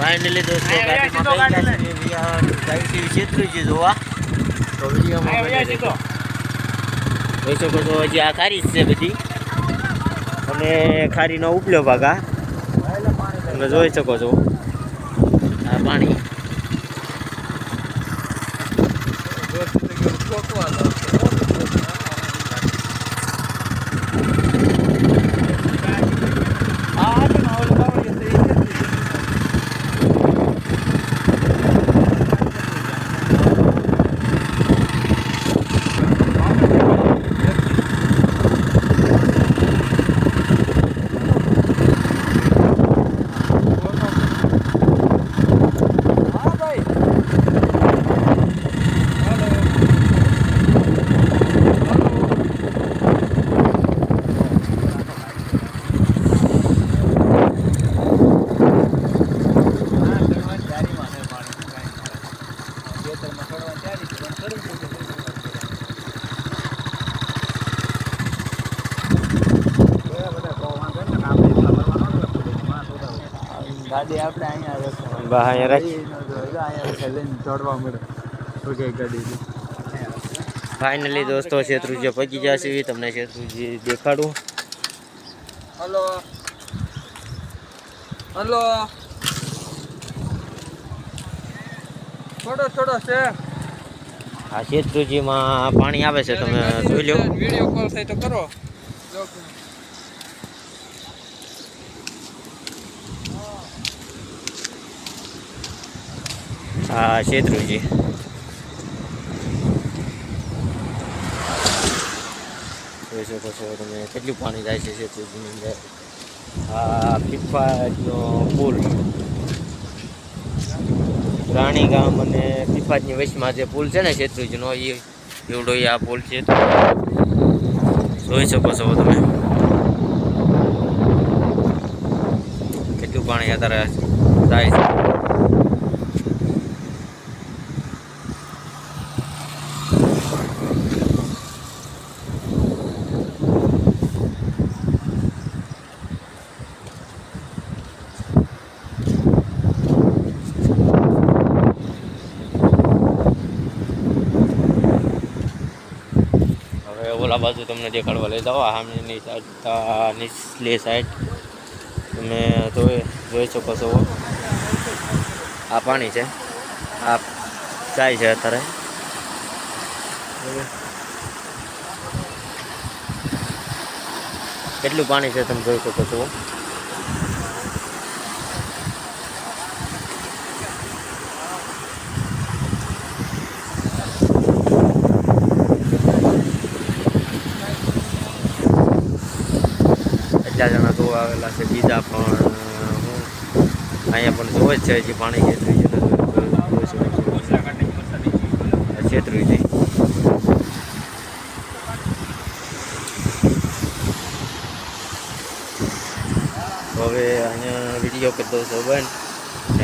finally દોસ્તો ગાડીમાં છે જોવા તો વિડીયોમાં જોઈ શકો છો હજી આ ખારી છે બધી અને ખારીનો ઉપલો ભાગ આ તમે જોઈ શકો છો આ પાણી ગાડી આપણે અહીંયા અહીંયા રાખી દોડવા મળે ઓકે ગાડી ફાઇનલી દોસ્તો શેત્રુજી પગી જશે તમને શેત્રુજી દેખાડું હલો હલો થોડો છે આ શેત્રુજીમાં પાણી આવે છે તમે જોઈ લો વિડીયો કોલ થાય તો કરો હા શેત્રુજી જોઈ શકો છો તમે કેટલું પાણી જાય છે શેત્રુજીની અંદર આ પીફાજનો પુલ રાણી ગામ અને પીફાજની વચમાં જે પુલ છે ને શેત્રુજીનો એ એવડો આ પુલ છે જોઈ શકો છો તમે કેટલું પાણી અત્યારે જાય છે ઓલા બાજુ તમને દેખાડવા લઈ જાઓ સામેની સાઈડ નીચલી સાઈડ તમે જોઈ શકો છો આ પાણી છે આ જાય છે અત્યારે કેટલું પાણી છે તમે જોઈ શકો છો જણા તો આવેલા છે બીજા પણ અહીંયા પણ જોવે જ છે હજી પાણી છેતરી હવે અહીંયા વિડીયો કરી દઉં છું બંધ